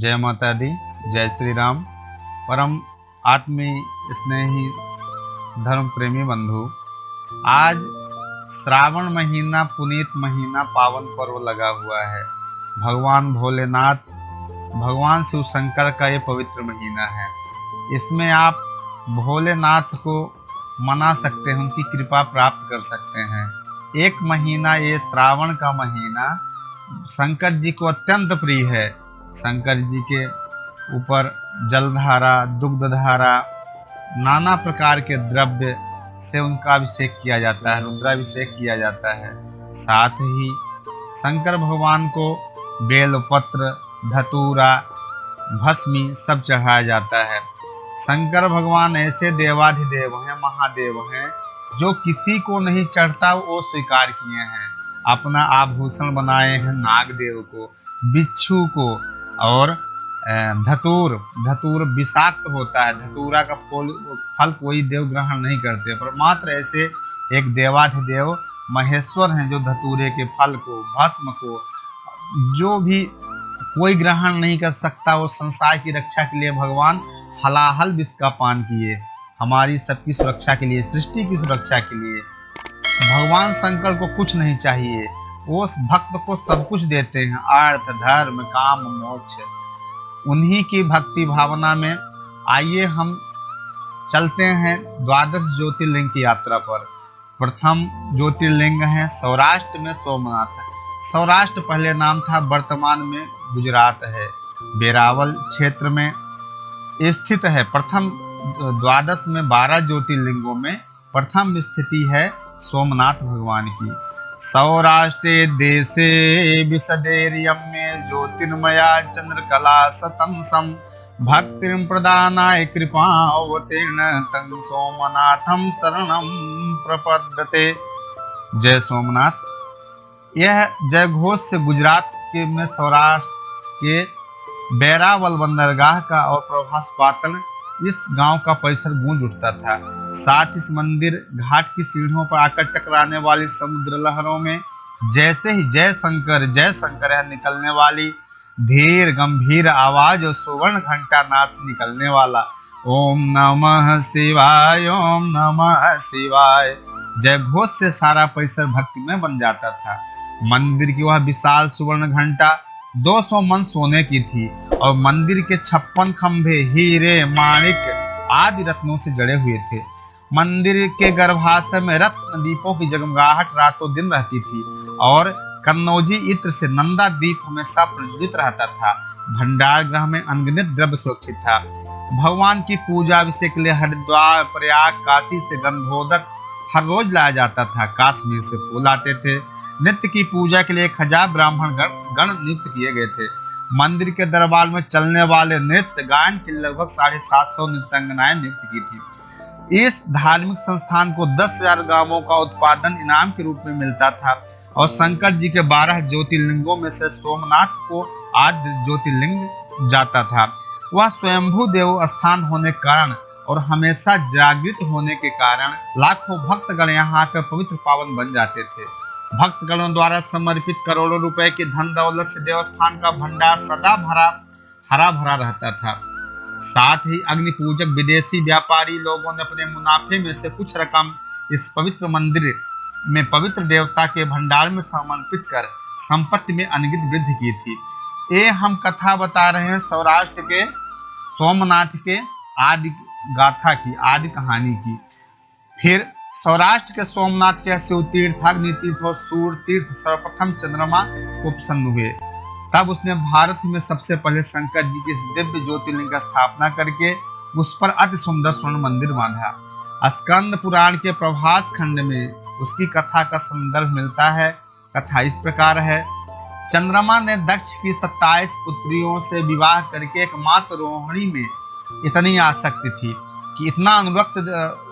जय माता दी, जय श्री राम। परम आत्मीय स्नेही धर्म प्रेमी बंधु, आज श्रावण महीना, पुनीत महीना, पावन पर्व लगा हुआ है। भगवान भोलेनाथ, भगवान शिव शंकर का ये पवित्र महीना है। इसमें आप भोलेनाथ को मना सकते हैं, उनकी कृपा प्राप्त कर सकते हैं। एक महीना, ये श्रावण का महीना शंकर जी को अत्यंत प्रिय है। शंकर जी के ऊपर जलधारा, दुग्धधारा, नाना प्रकार के द्रव्य से उनका अभिषेक किया जाता है, रुद्राभिषेक किया जाता है। साथ ही शंकर भगवान को बेलपत्र, धतूरा, भस्मी सब चढ़ाया जाता है। शंकर भगवान ऐसे देवाधिदेव हैं, महादेव हैं, जो किसी को नहीं चढ़ता वो स्वीकार किए हैं। अपना आभूषण बनाए हैं नागदेव को, बिच्छू को, और धतूर विषाक्त होता है। धतूरा का फल कोई देव ग्रहण नहीं करते, पर मात्र ऐसे एक देवाधिदेव महेश्वर हैं जो धतूरे के फल को, भस्म को, जो भी कोई ग्रहण नहीं कर सकता, वो संसार की रक्षा के लिए भगवान हलाहल विष का पान किए, हमारी सबकी सुरक्षा के लिए, सृष्टि की सुरक्षा के लिए। भगवान शंकर को कुछ नहीं चाहिए, वो भक्त को सब कुछ देते हैं, अर्थ, धर्म, काम, मोक्ष। उन्हीं की भक्ति भावना में आइए हम चलते हैं द्वादश ज्योतिर्लिंग की यात्रा पर। प्रथम ज्योतिर्लिंग है सौराष्ट्र में सोमनाथ। सौराष्ट्र पहले नाम था, वर्तमान में गुजरात है, वेरावल क्षेत्र में स्थित है। प्रथम द्वादश में 12 ज्योतिर्लिंगों में प्रथम स्थिति है सोमनाथ भगवान की। सौराष्ट्रे देशे विशदेर्यम्ये ज्योतिर्मया चंद्रकला सतंसम भक्तिं प्रदानाय कृपावतीर्ण तं सोमनाथं शरणं प्रपद्यते। जय सोमनाथ। यह जय घोष से गुजरात के में सौराष्ट्र के बैरावल बंदरगाह का और प्रभास पाटन, इस गांव का परिसर गूंज उठता था। साथ इस मंदिर घाट की सीढ़ियों पर आकर टकराने वाली समुद्र लहरों में जैसे ही जय शंकर है निकलने वाली धीर गंभीर आवाज और सुवर्ण घंटा नाद से निकलने वाला ओम नमः शिवाय, ओम नमः शिवाय जय घोष से सारा परिसर भक्तिमय बन जाता था। मंदिर की वह विशाल सुवर्ण घंटा 200 मन सोने की थी और मंदिर के 56 खंभे हीरे, माणिक आदि रत्नों से जड़े हुए थे। मंदिर के गर्भाशय में रत्न दीपों की जगमगाहट रातों दिन रहती थी और कन्नौजी इत्र से नंदा दीप हमेशा प्रज्वलित रहता था। भंडार गृह में अनगिनत द्रव्य सुरक्षित था। भगवान की पूजा अभिषेक के लिए हरिद्वार, प्रयाग, काशी से गंधोदक हर रोज लाया जाता था। कश्मीर से फूल आते थे। नित्य की पूजा के लिए 1000 ब्राह्मण गण नियुक्त किए गए थे। मंदिर के दरबार में चलने वाले नृत्य गायन के लगभग 750 नृत्यांगनाएं नियुक्त की थी। इस धार्मिक संस्थान को 10,000 गांवों का उत्पादन इनाम के रूप में मिलता था और शंकर जी के 12 ज्योतिर्लिंगों में से सोमनाथ को आद्य ज्योतिर्लिंग जाता था। वह स्वयंभू देव स्थान होने के कारण और हमेशा जागृत होने के कारण लाखों भक्तगण यहाँ आकर पवित्र पावन बन जाते थे। भक्तगणों द्वारा समर्पित करोड़ों रुपए की धन दौलत से देवस्थान का भंडार सदा हरा भरा रहता था। साथ ही अग्नि पूजक विदेशी व्यापारी लोगों ने अपने मुनाफे में से कुछ रकम इस पवित्र मंदिर में पवित्र देवता के भंडार में समर्पित कर संपत्ति में अनगिनत वृद्धि की थी। ये हम कथा बता रहे हैं सौराष्ट्र के सोमनाथ के आदि गाथा की, आदि कहानी की। फिर सौराष्ट्र के सोमनाथ के शिव तीर्थ, अग्नि तीर्थ और सूर्य तीर्थ सर्वप्रथम चंद्रमा को प्रसन्न हुए। तब उसने भारत में सबसे पहले शंकर जी की दिव्य ज्योतिर्लिंग की स्थापना करके उस पर अति सुंदर स्वर्ण मंदिर बांधा। स्कंद पुराण के प्रभास खंड में उसकी कथा का संदर्भ मिलता है। कथा इस प्रकार है। चंद्रमा ने दक्ष की 27 पुत्रियों से विवाह करके एकमात्र रोहिणी में इतनी आसक्ति थी कि इतना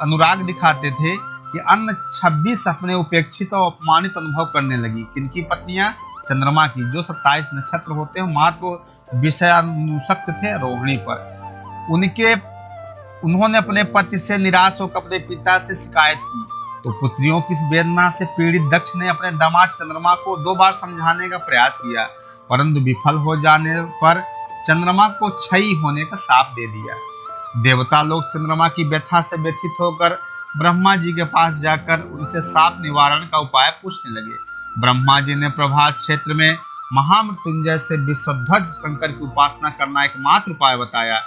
अनुराग दिखाते थे कि अन्य 26 अपने उपेक्षित और अपमानित अनुभव करने लगी। किनकी पत्नियां? चंद्रमा की, जो 27 नक्षत्र होते हैं मात्र विषयानुसक्त थे रोहिणी पर। उन्होंने अपने पति से निराश होकर अपने पिता से शिकायत की तो पुत्रियों की वेदना से पीड़ित दक्ष ने अपने दामाद चंद्रमा को 2 बार समझाने का प्रयास किया, परंतु विफल हो जाने पर चंद्रमा को क्षयी होने का शाप दे दिया। देवता लोग चंद्रमा की व्यथा से व्यथित होकर ब्रह्मा जी के पास जाकर उनसे शाप निवारण का उपाय पूछने लगे। ब्रह्मा जी ने प्रभास क्षेत्र में महामृत्युंजय से विश्वध्वज शंकर की उपासना करना एकमात्र उपाय बताया।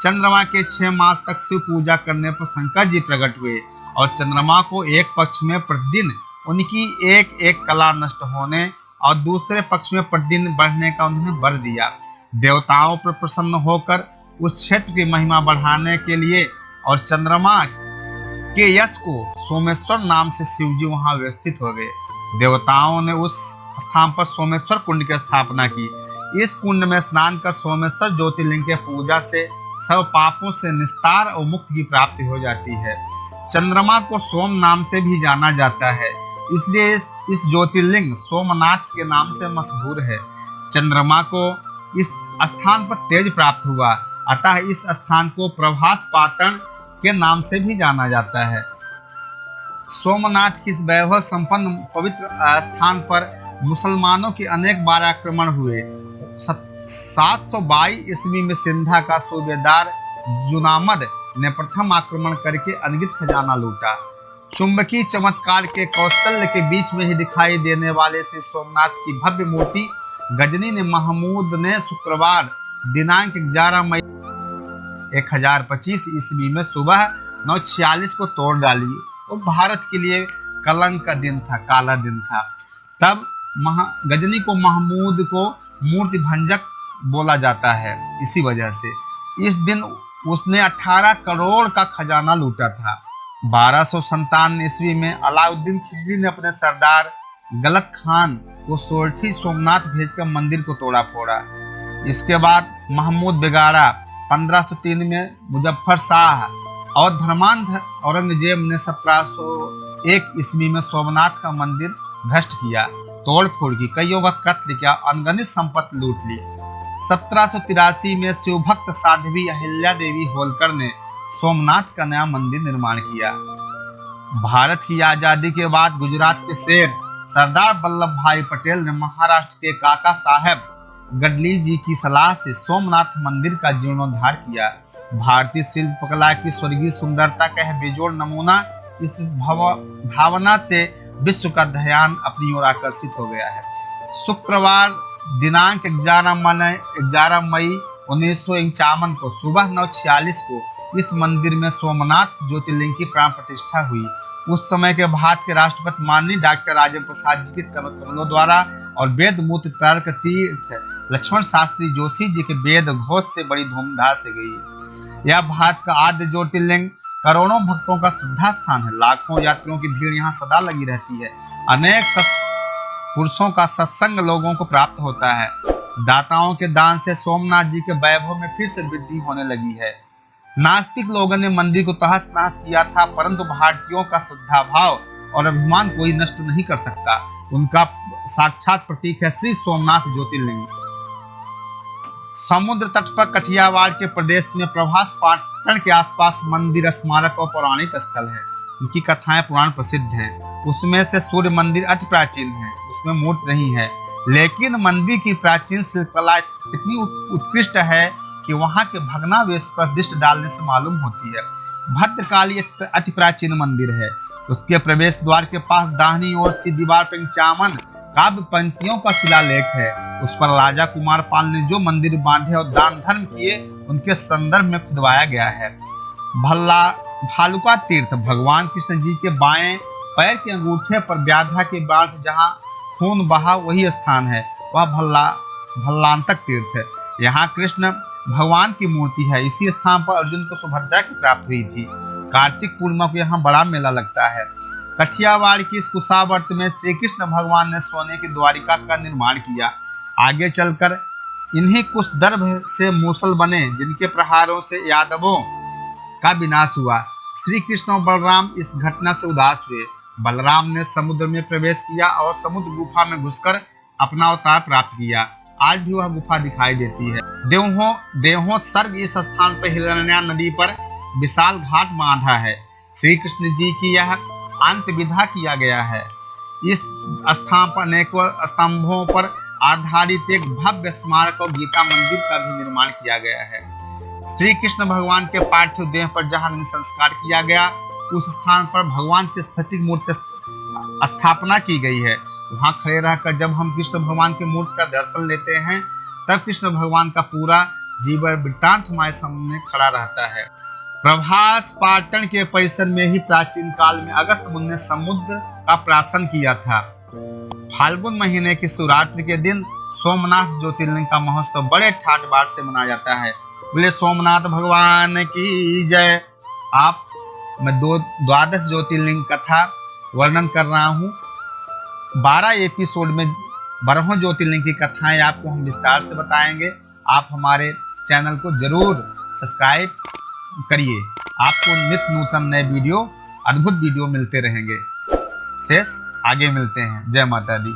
चंद्रमा के 6 मास तक शिव पूजा करने पर शंकर जी प्रकट हुए और चंद्रमा को एक पक्ष में प्रतिदिन उनकी एक एक कला नष्ट होने और दूसरे पक्ष में प्रतिदिन बढ़ने का उन्होंने वर दिया। देवताओं पर प्रसन्न होकर उस क्षेत्र की महिमा बढ़ाने के लिए और चंद्रमा के यश को सोमेश्वर नाम से शिवजी वहां व्यवस्थित हो गए। देवताओं ने उस स्थान पर सोमेश्वर कुंड की स्थापना की। इस कुंड में स्नान कर सोमेश्वर ज्योतिर्लिंग के पूजा से सब पापों से निस्तार और मुक्ति की प्राप्ति हो जाती है। चंद्रमा को सोम नाम से भी जाना जाता है, इसलिए इस ज्योतिर्लिंग सोमनाथ के नाम से मशहूर है। चंद्रमा को इस स्थान पर तेज प्राप्त हुआ, अतः इस स्थान को प्रभास पाटन के नाम से भी जाना जाता है। सोमनाथ की इस वैभव संपन्न पवित्र स्थान पर मुसलमानों के अनेक बार आक्रमण हुए। 722 ईस्वी में सिंधा का सूबेदार जुनामद ने प्रथम आक्रमण करके अनगिनत खजाना लूटा। चुंबकीय चमत्कार के कौशल्य के बीच में ही दिखाई देने वाले श्री सोमनाथ की भव्य मूर्ति गजनी ने महमूद ने शुक्रवार दिनांक 11 मई 1025 ईस्वी में सुबह 9:46 को तोड़ डाली। वो भारत के लिए कलंक का दिन था, काला दिन था। तब गजनी को महमूद को मूर्ति भंजक बोला जाता है। इसी वजह से इस दिन उसने 18 करोड़ का खजाना लूटा था। 1257 ईस्वी में अलाउद्दीन खिलजी ने अपने सरदार गलत खान को सोरठी सोमनाथ भेजकर मंदिर को तोड़ा फोड़ा। इसके बाद महमूद बेगारा 1503 में मुजफ्फर शाह और धर्मांध औरंगजेब ने 1701 ईस्वी में सोमनाथ का मंदिर भ्रष्ट किया, तोड़ फोड़ की, कईयों का कत्ल किया, अनगिनत संपत्ति लूट ली। 1783 में शिवभक्त साध्वी अहिल्या देवी होलकर ने सोमनाथ का नया मंदिर निर्माण किया। भारत की आजादी के बाद गुजरात के शेर सरदार वल्लभ भाई पटेल ने महाराष्ट्र के काका साहेब गडली जी की सलाह से सोमनाथ मंदिर का जीर्णोद्धार किया। भारतीय शिल्पकला की स्वर्गीय सुंदरता का यह बेजोड़ नमूना इस भावना से विश्व का ध्यान अपनी ओर आकर्षित हो गया है। शुक्रवार दिनांक 11 मई 1951 को सुबह 9:46 को इस मंदिर में सोमनाथ ज्योतिर्लिंग की प्राण प्रतिष्ठा हुई। उस समय के भारत के राष्ट्रपति माननीय डॉक्टर राजेंद्र प्रसाद जी के कमलों द्वारा और वेद मूत्र तर्क तीर्थ लक्ष्मण शास्त्री जोशी जी के वेद घोष से बड़ी धूमधाम से गई। यह भारत का आद्य ज्योतिर्लिंग करोड़ों भक्तों का श्रद्धा स्थान है। लाखों यात्रियों की भीड़ यहाँ सदा लगी रहती है। अनेक पुरुषों का सत्संग लोगों को प्राप्त होता है। दाताओं के दान से सोमनाथ जी के वैभव में फिर से वृद्धि होने लगी है। नास्तिक लोगों ने मंदिर को तहस नहस किया था, परंतु भारतीयों का श्रद्धा भाव और अभिमान कोई नष्ट नहीं कर सकता। उनका साक्षात प्रतीक है श्री सोमनाथ ज्योतिर्लिंग। समुद्र तट पर कठियावाड़ के प्रदेश में प्रभास पाटन के आसपास मंदिर, स्मारक और पौराणिक स्थल है। उनकी कथाएं पुराण प्रसिद्ध हैं। उसमें से सूर्य मंदिर अति प्राचीन है, उसमें मूर्ति नहीं है, लेकिन मंदिर की प्राचीन शिल्पकला इतनी उत्कृष्ट है कि वहां के भग्नावशेष पर दृष्टि डालने से मालूम होती है। भद्रकाली एक अति प्राचीन मंदिर है। उसके प्रवेश द्वार के पास दाहिनी ओर से दीवार पर 51 काव्य पंक्तियों का शिलालेख है। उस पर राजा कुमार पाल ने जो मंदिर बांधे और दान धर्म किए, उनके संदर्भ में खुदवाया गया है। भालुका तीर्थ भगवान कृष्ण जी के बाएं पैर के अंगूठे पर व्याधा के बाढ़ से जहाँ खून बहा वही स्थान है। वह भल्लांतक तीर्थ है। यहाँ कृष्ण भगवान की मूर्ति है। इसी स्थान पर अर्जुन को सुभद्रा की प्राप्त हुई थी। कार्तिक पूर्णिमा को यहाँ बड़ा मेला लगता है। कठियावाड़ की इस कुशावर्त में श्री कृष्ण भगवान ने सोने की द्वारिका का निर्माण किया। आगे चलकर इन्हीं कुछ दर्भ से मूसल बने, जिनके प्रहारों से यादवों का विनाश हुआ। श्री कृष्ण और बलराम इस घटना से उदास हुए। बलराम ने समुद्र में प्रवेश किया और समुद्र गुफा में घुसकर अपना अवतार प्राप्त किया। आज भी वह गुफा दिखाई देती है। देहोत्सर्ग इस स्थान पर हिरण्या नदी पर विशाल घाट बांधा है। श्री कृष्ण जी की यह अंत विधा किया गया है। इस स्थान पर अनेकों स्तंभों पर आधारित एक भव्य स्मारक और गीता मंदिर का भी निर्माण किया गया है। श्री कृष्ण भगवान के पार्थिव देह पर जहां संस्कार किया गया, उस स्थान पर भगवान की स्फटिक मूर्ति स्थापना की गई है। वहां खड़े रहकर जब हम कृष्ण भगवान की मूर्ति का दर्शन लेते हैं, तब कृष्ण भगवान का पूरा जीवन वृत्तांत हमारे सामने खड़ा रहता है। प्रभास पाटन के परिसर में ही प्राचीन काल में अगस्त मुनि ने समुद्र का प्राशन किया था। फाल्गुन महीने की शिवरात्रि के दिन सोमनाथ ज्योतिर्लिंग का महोत्सव बड़े ठाट बाट से मनाया जाता है। बोले सोमनाथ भगवान की जय। मैं 12 ज्योतिर्लिंग कथा वर्णन कर रहा हूँ। 12 एपिसोड में 12 ज्योतिर्लिंग की कथाएं आपको हम विस्तार से बताएंगे। आप हमारे चैनल को जरूर सब्सक्राइब करिए। आपको नित्य नूतन नए वीडियो, अद्भुत वीडियो मिलते रहेंगे। शेष आगे मिलते हैं। जय माता दी।